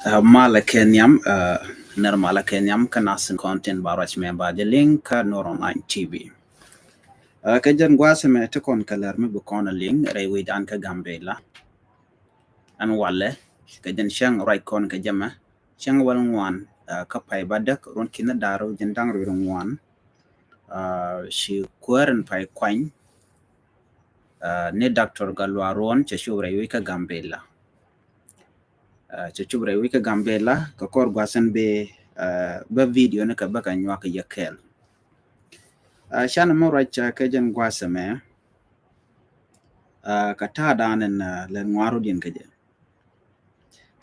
Malakenyam, ner Malakenyam kanasin content barach member the link nor online TV. Kajan guaseme te kon kalar me bukona link rewi dan ka gambela an wale kajan shang right kon ka jama shang wal ngwan ka pai badak ron kina daro jendang ro ngwan shi kwaren pai kwany ne Dr. Galwaron che shubre wi ka gambela che shubre wi ka gambela ka kor guasen be video ne ka baka nywa ka yakel shan mo racha kajan guaseme ka ta danen le ngwaru din kaje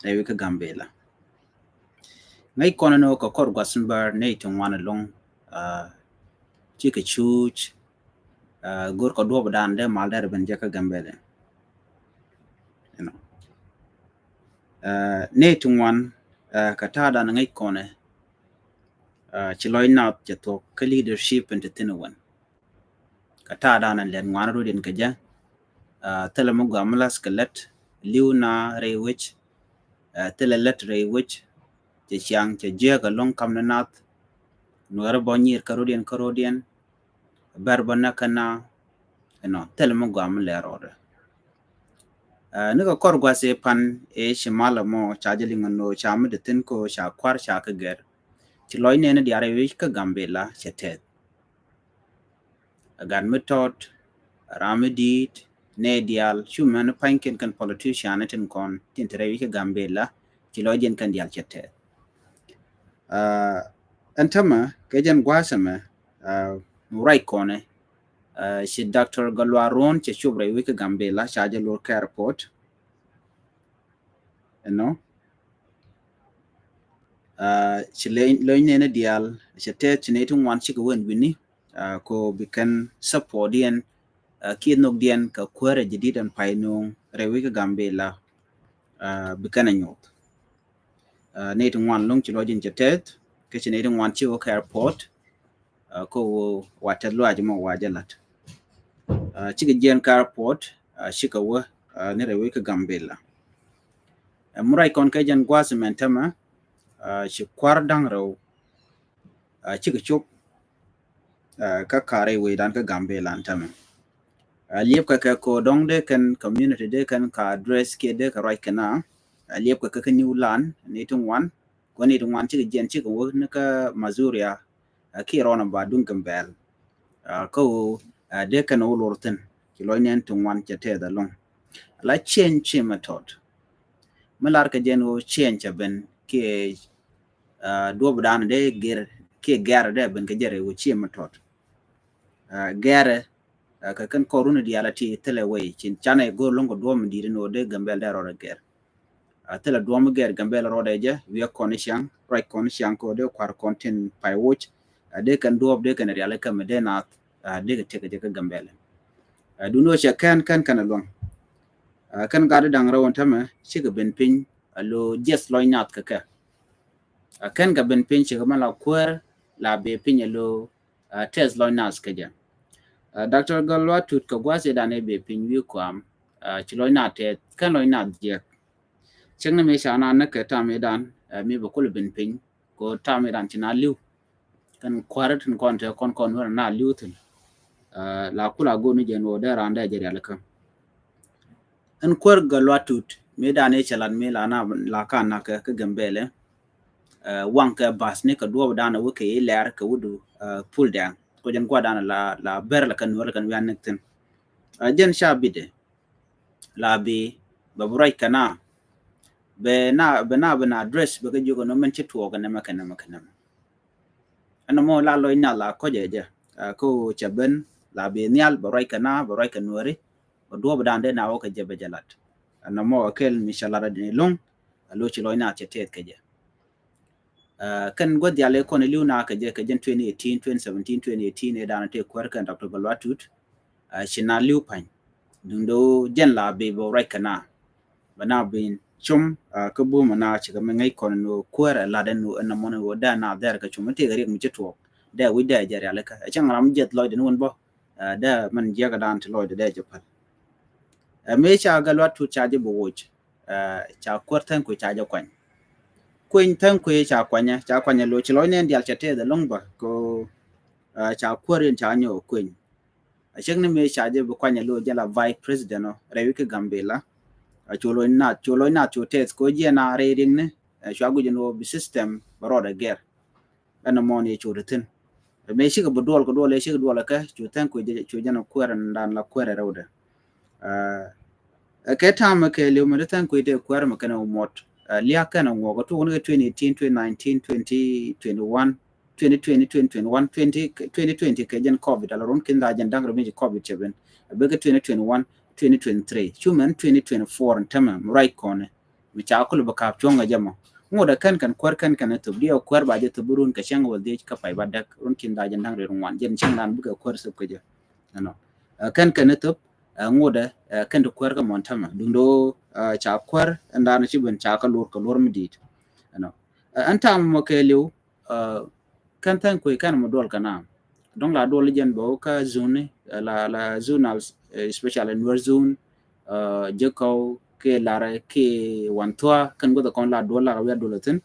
rewi ka gambela ngai kono no ka kor guasen bar ne to wana long chi ka chuch gor ko do dan de mal der ben jaka gambele you know ne to wan ka ta dan ngai kono chi loy na che to ka leadership and tinawan ka ta dan le ngwaru din kaje tele mo gamla skelet liuna rewich tele let rewich che chiang che je ka long kam na nat nuar bonyer karodian barbana kana tele mo gam le rode ne ka kor gwa se pan e shimala mo chajeli ngono cham de tin ko sha kwar sha ka ger ti loy ne diare wi ka gambela chetet agan metot ramedit ne dial chuman panken kan politician tin kon tin tere wi ka gambela ti loy jen kan dial chetet antama kejan gwasama right kone si Dr. Galwaron che shubre wiki gambela shaje lor airport si lein ne dial si te chinetung wan chika wen wini ko bikan support dien kinok dien ka kwere jadidan painung rewika gambela bikan anyot netung wan long chilojin chetet ke chinetung wan chiwo airport ko waterlo ajmo wajalat chika jen airport shika wa ne rewika gambela murai kon ka jan gwasmentama shi kwar dang raw chika chop ka kare we dan ka gambela antama liep ka ko dong de kan community de kan ka address ke de ka right kana liep ka new land ne tung wan ko ne tung wan chika jen chika wo ne ka mazuria ki rona ba dun gambel ko de kan olorten ki loinen tung wan chete da long la change method malar ka jen o change ben ke do bdan de ger ke gar de ben ke jere wo chi matot gare ka kan koruna dialati telewe chin chane go longo do mi dire no de gambel de ro ger tele do mo ger gambel ro de je wi connection right connection ko de kwar content pai watch de kan do de kan real ka me de na de ke te ke gambel du no che kan long kan ga de dang rawon tama chi ga ben pin alo just loy nat ka kan ga ben pin chi ga mala kwer la be pin alo test loy nas ka ja Dr. Galwa tut ka gwase dane be pin wi kwam chi loy nat te kan loy nat je cheng na me shana na ka ta me dan me ba kul ben pin ko ta me dan china liu kan kwarat kon te kon na liu tin la kula go ni je no da randa je ya kan an kwar Galwa tut me dane chalan me la na la kan na ka gambele wang ka bas ne ka do dana wo ke ler ka wudu pull down ko jan kwa dana la ber la kan wala kan yan nekten jen shabide la bi baburai kana be na address be ka jogo no men chitwo ga ne makana ana mo la loy na la ko je ko chaben la bi nyal barai kana barai kanwari do dan de na wo ka jebe jalat ana mo kel mishalara de long lo chi loy na chetet ka je kan god yale ko ne liuna ka je ka jen 2018 2017 2018 e dana te kwar kan Dr. Galwa tut shina liu pan dundo jen la be bo right kana bana bin chum ka bu mana chi ka ngai kon no kwar la den no na mon wo da na der ka chum te gari mu cheto da wi da jare ala ka chan ram jet loy den won bo da man je ga dan te loy da je pat me cha Galwa tut cha je bo woch cha kwar tan ko cha je kwan quên thân quê cha quanya lo chlo nen dial chate the long ba ko cha kwaren cha nyo quên a chek ne me cha je bu quanya lo jala vice president no rewi ke gambela a cholo na chotes ko je na reading ne chwa gu no bi system baroda ger ana moni choretin me shi ga budol ko dole shi ga dole ka chotan ko je chojana kwaran dan la kwara rawda ke tam ke le mo tan ko de kwar ma kana mot lia kana ngo ko to ne 2018 2019 2021 2020 2021 2020 ke jen covid ala ron kin da jan dang mi covid cheben be ke 2021 2023 chuman 2024 tama right kone mi cha ko ba ka chonga jama ngo da kan kwar kan to dia kwar ba je to burun ka shang wal de ka pai ba dak ron kin da jan dang ron wan jen shang nan bu ka kwar sub ke je no kan to ngoda kan to kwar ka montama dundo cha kwar anda na chiben cha ka lor midit ano anta mo ke lew kan tan ko kan mo dol kana donc la dol jen bo ka zone la zonal special and zone je ko ke lara ke wantwa kan go da kon la dol la ya dolatin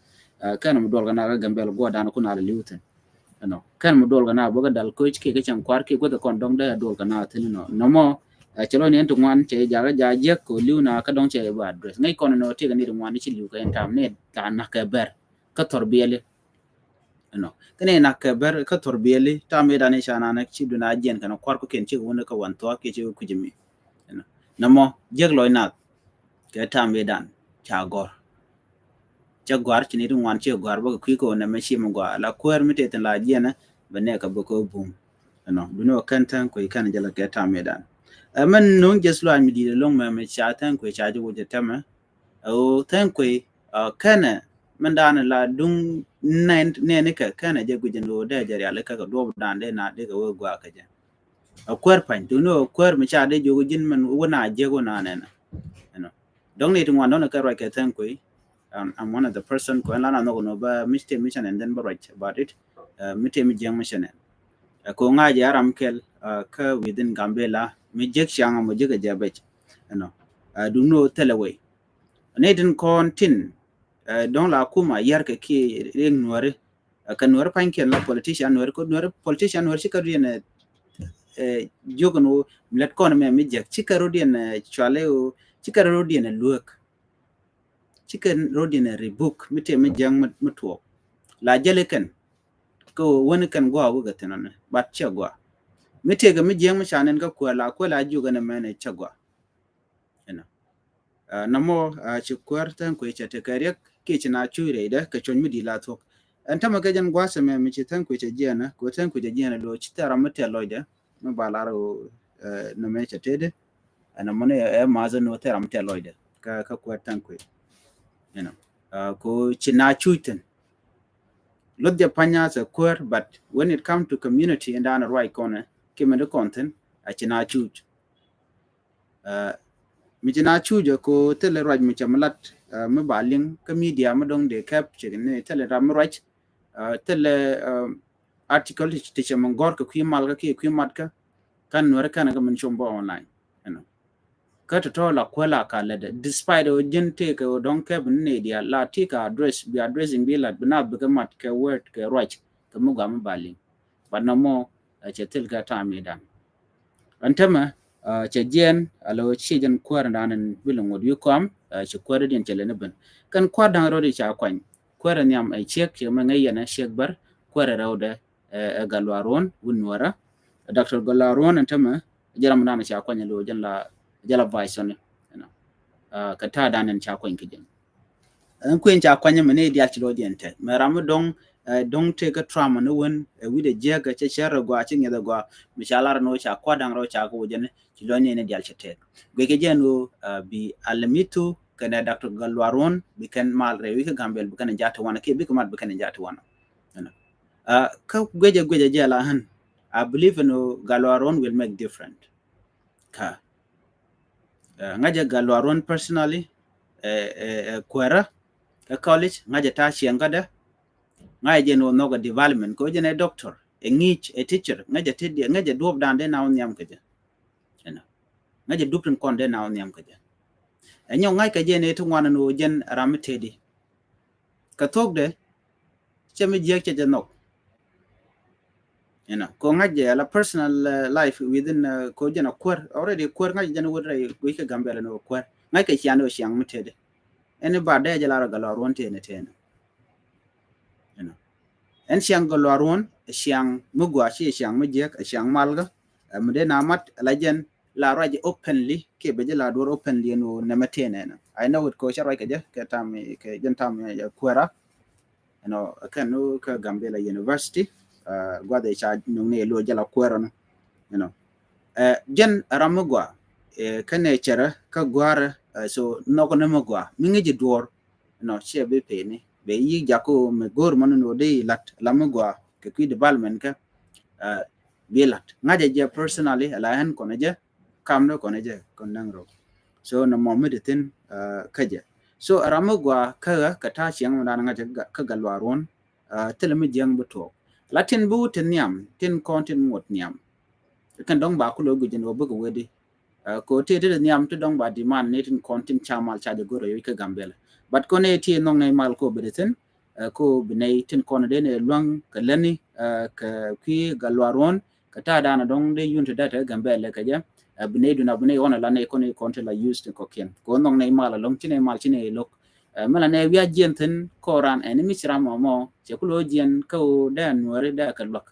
kan mo dol kana ga gambel go da na kuna la liwtin ano kan mo dol kana bo ga dal ko ke chan kwar ke go da kon dong da dol kana tin no mo chalo ni entu ngwan che jaga jaje ko liuna ka dong che ba address ngai kono no te ni ngwan chi liu ka entam ne ta na ka ber ka torbiyele no kene na ka ber ka torbiyele ta me dane shana na chi duna jen kana kwar ko ken chi wona ka wan to ke chi ku jimi no namo jeg loy na ke ta me dan cha gor cha gwar chi ni ngwan che gwar ba ku ko na me shi mo gwa la kwar mi te tan la jena bane ka bo ko bum no duno kan tan ko kan jala ke ta me dan man nong just lo mi di long ma me cha tan ko cha ju je tama o tan ko kana man dan la dung ne ka kana je gujin do da jari ala ka do dan de na de go gwa ka je a kwar pan to no kwar mi cha de jo gujin man wona je go na ne no dong ne tungwa no ka ra ka tan ko I'm one of the person ko la na no ba miste mission and then right about it mite mi jeng mission ko nga je aram kel ka within gambela mi jek shanga mo jega jabech no du no telewe ne din kon tin don la kuma yar ke ki reng nuare kan nuare pan ken la politician nuare ko nuare politician nuare ka rien jogono let kon me mi jek chika rodien chale o chika rodien luok chika rodien rebook mite mi jang mutwo la jele ken ko woni kan gwa wuga tinane bat chagwa mite ga mi jeng mi shanen ga ko la ju ga na mene chagwa ina namo ci kwartan ko ce te kare ke ci na chure da ka chon mi di la to an ta maga jan gwa se me mi ci tan ko ce jena ko tan ko ce jena lo ci tara mate loide no balaro no me ce tede ana mone e ma za no tara mate loide ka kwartan ko ina ko ci na chuiten lot the panya a queer, but when it comes to community and down the right corner, came the content, I china choose. Michina choose ko tell a right michamalat, mabaling, media madong de capture, tell a ram right, tell a article teacher mongorka, quimalka, quimatka, can work an chombo online. Kat to la kwela ka lede despite o jen take o don ke media la tika address be addressing be la bna be mat ke word ke right ke muga mbali but no more che tel ga ta mi dan antama che jen alo chi jen kwar dan bilon wod yu kom che kwar den che le ben kan kwar dan ro di cha kwan kwar nyam ai chek che ma ngai na shek bar kwar rawde galwaron wunwara dr galwaron antama jaram dan cha kwan lo jen la jala vice ka ta danen cha kwen kijin an kwen cha kwanya mene dia chilo diente maram dong te ka trauma no won wi de je ga che shara gwa che ngeda gwa mishalar no cha kwadang ro cha ko jene chilo ne dia chete gwe ke jeno bi alamitu kana dr galwaron bi kan mal re wi ka gambel bi kan jata wana ke bi ka mat bi kan jata wana ka gweje jela han I believe no galwaron will make different ka ngaja galwaron personally kwera ka college ngaja ta chiangada ngaja no noga development ko jene doctor ngich a teacher ngaja tedi ngaja duob dande na on yam kaja ena ngaja dupin konde na on yam kaja enyo ngai ka jene to ngwana no jen ramitedi ka tok de chemi je che no ko ngaje la personal life within ko jana kwar already kwar ngaje jana wudrai ko ke gambela no kwar ngai ke chiano chiang mutede ene ba de jala ra galo ronte ne tene en chiang galo ron chiang mugwa chi chiang mujek chiang malga mede namat lajen la raje openly ke be jala door openly no nemetene I know it ko chara ke je ke tam ke jentam ya kwara kan no ka gambela university gwa de cha ne lo jala kwara no jen ramugwa kane chera ka gwara so noko ne magwa mingi ji dwor che be peni be yi jako me gor man no de lat lamugwa ke ki development ka be lat ngaje je personally ala hen kono je kamno kono je konangro so no mo meditin kaje so ramugwa ka ta chiang na ngaje ka galwaron telemi jeng buto latin bu tin nyam tin kontin mot nyam kan dong ba ku lo gujin wo bugo wedi ko te de nyam to dong ba demand ne tin kontin chamal cha de goro yi ka gambela but ko ne ti nong ne mal ko bedeten ko binay tin kono de ne luang ka leni ka ki galwaron ka ta dana dong de yunta data gambela ka ja binay duna binay ona la ne ko ne kontin la used ko ken ko nong ne mal long chine mal chine lok mala ne wiya jenten koran en mi sira mo che ku lo jien ko dan wore da ka lok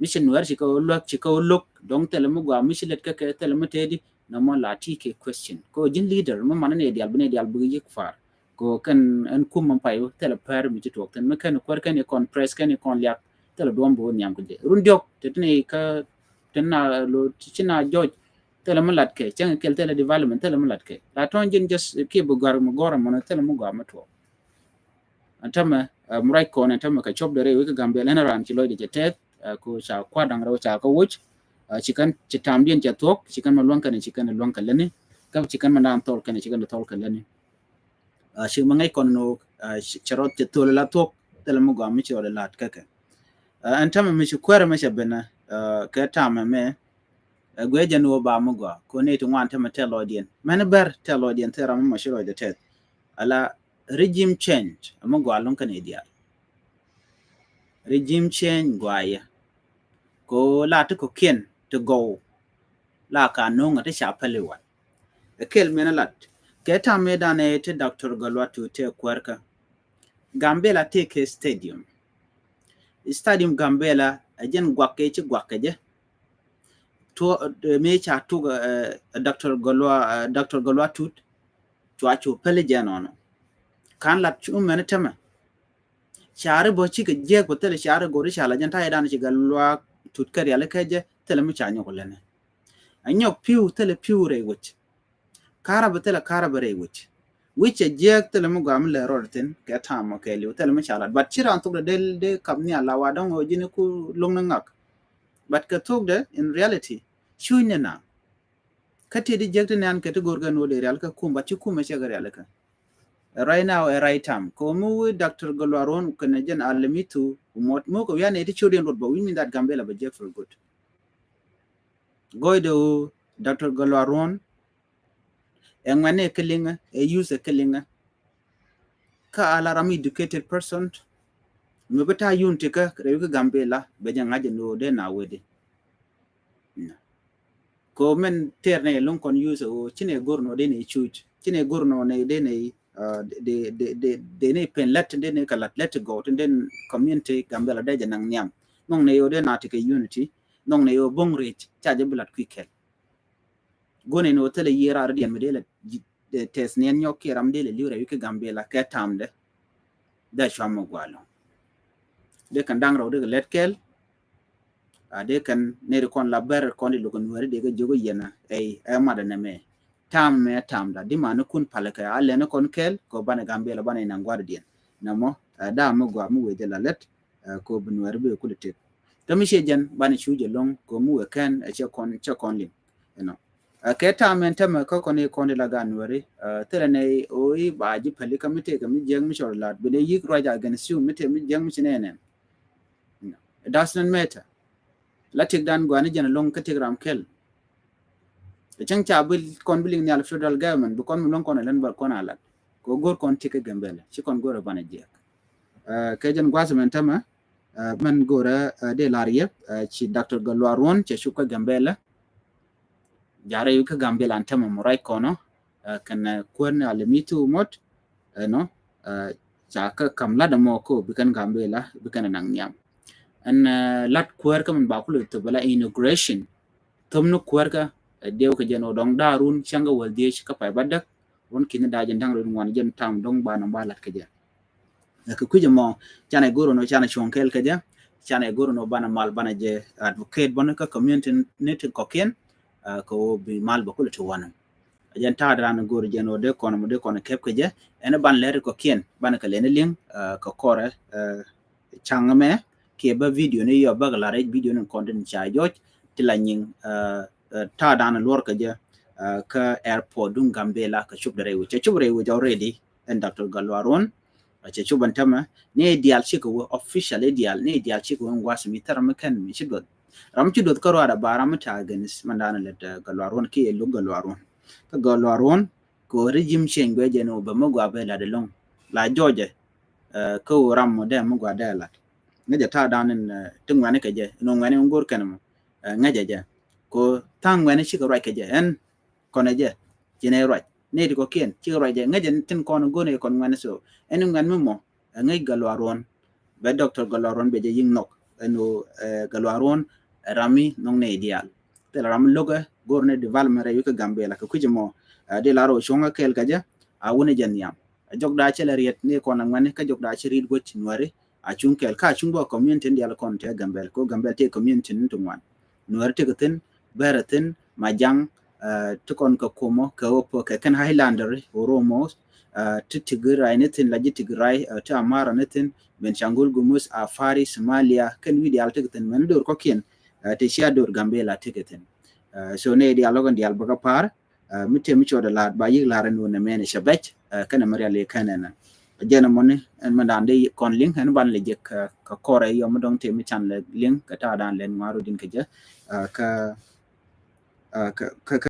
mission wer chiko look dong telemu gwa mishilet ka ke telemu tedi na mo lati ke question ko jin leader mo manane dial bune dial bu yik far ko kan en kum man payo tele par mi tok ten me kan kwar kan kon press kan kon liap tele dom bo nyam ko de run diok tetne ka tenna lo china joj tele mo lat ke chang kel tele development tele mo lat ke la ton jin just ke bu gar mo gora mo tele mo gwa ma to antama murai ko antama ka chop de re wi gambe lena ran ci loy de tet ko cha kwa dang ro cha ko wuch chikan chitam dien cha tok chikan ma luang kan chikan luang kan lene ka chikan ma nam tol kan chikan tol kan lene shi ma ngai kon no charot te tol la tok tel mo gam chi wala lat ka ka antama mi chi kwara ma shabena ka tama me gwe janu ba mo go ko ne to wan tama tel odien man ber tel odien te ram ma shiro de tet ala regime change mo go alon kan ideal regime change gwaya ko la to ko ken to go la ka no ngata sha palewa kel mena lat ke ta me dane te dr galwatu te kwarka gambela take stadium gambela ajen gwakke ci gwakke je to me cha to dr galwatu to acho pele je nono kan lat chu mena tema share bo ci ke je ko tele share go ri shala jan ta dane ci galwa tut kar yale keje tele mu cha nyoko lene anyo piu tele piu re wich karaba tele karaba re which a jek tele mu gam le rorten ke tamo ke liu tele mu chala but chiran to del de kamni ala wa dong o jini ku long ngak but ka tok de in reality chunya na kati di jek ne an ke to gorga no de real ka kumba chi kuma che ga real ka right now a right time ko mu dr golwaron kana jen alimitu mot mo ko yana iti chudin rod but we mean that gambela ba jek for good goido dr golwaron engwane kelinga a use kelinga ka alarm educated person me beta yunte ka rewi gambela be jangaje no de na wede ko men terne lon kon use o chine gorno de ne chuch chine gorno ne de ne de ne pen let de ne kala let go den community gambela de janang nyam non ne yo de na tike unity non ne yo bong rich chaje bulat kwikel gone no tele yera radian medela tes ne nyoki ramde le liure wi gambela ka tamde da shamo gwalo de kan dang ro de let kel de kan ne kon la ber kon di lokon wari de jogo yena ay amada na me tam da di manu kun palaka alle ne kon kel ko bana gambela bana ina ngwar dien namo da mo gwa mu we de la let ko bin wari be ku de to mi shejan bana chuje long ko mu we kan che kon lin ke tamen tam ko kon kon la gan wari tere ne oi ba ji pali kamite ga mi jeng mi shorla be de yik roja gan siu mi te mi jeng mi chinene it doesn't matter latik dan gwani jana long katigram kel chang cha bil kon biling ni al federal government bu kon long kon len ba kon ala ko gor kon tike gambele ci kon gor bana jek ke jan gwas men tama man gora de lariye ci Dr. Galwaron ci shuka gambele jare yu ka gambele antama moray kono kan kwen alimitu mot no ka kamla da moko bikan gambela bikan nang nyam an lat kwer ka man bakulu to bala inauguration tomno kwer ka dew ka jeno dong darun changa wal de ka pay badak won kin da jan dang ron jen tam dong bana balat ka ja ka kuje mo chana goro no chana chonkel ka ja chana goro no bana mal bana je advocate bana ka community net ko ken ko bi mal bakulu to wana jan ta dran goro jeno de kono mo de kono kep ka ja ene ban leer ko ken bana ka lene ling ko kore changa me ke ba video ne yo ba la video ne content cha joj tilanyin ta dan lor ka ja ka airport dun gambela ka chub dare wuce chub re wuce already and Dr. Galwaron ce chuban tama ne dial chi ko official dial ne dial chi ko ngwas mi tar makan mi chidot ram chidot karo ada baram ta ganis mandana le Galwaron ke lu Galwaron ka Galwaron ko regime chengwe je no ba magwa ba la de long la George ko ram mo de magwa da la ngaja ta dan tungwane ka je no ngwane ngor kanam ngaja je ko tang ngwane chi ko right ka je en kon je jine right ne ko ken chi right je ngaja tin kon go ne kon ngwane so en ngan mo ngai Galwaron be Dr. Galwaron be je ying nok eno Galwaron rami nong ne ideal te ram loga gorne development re ka gambela ka kujimo de laro shonga kel kaja a wona jan yam jogda chele riet ne kon ngwane ka jogda chi rid go chinware a chung kel ka chung go community ndial kon te gambel ko gambel te community ntu ngwan nuar te gaten beraten majang to kon ka komo ka opo ka kan highlander oromo to tigray netin laji tigray to amara netin ben changul gumus afari somalia kan wi dial te gaten man dor ko ken te sia dor gambela te gaten so ne dialogon dial baga par mite mi choda la ba yi la ran wona mene shabach kana maria le kana jena moni en mandande kon link en ban le jek ka kore yo mo dong te mi chan le link ka ta dan len maru din ka ja ka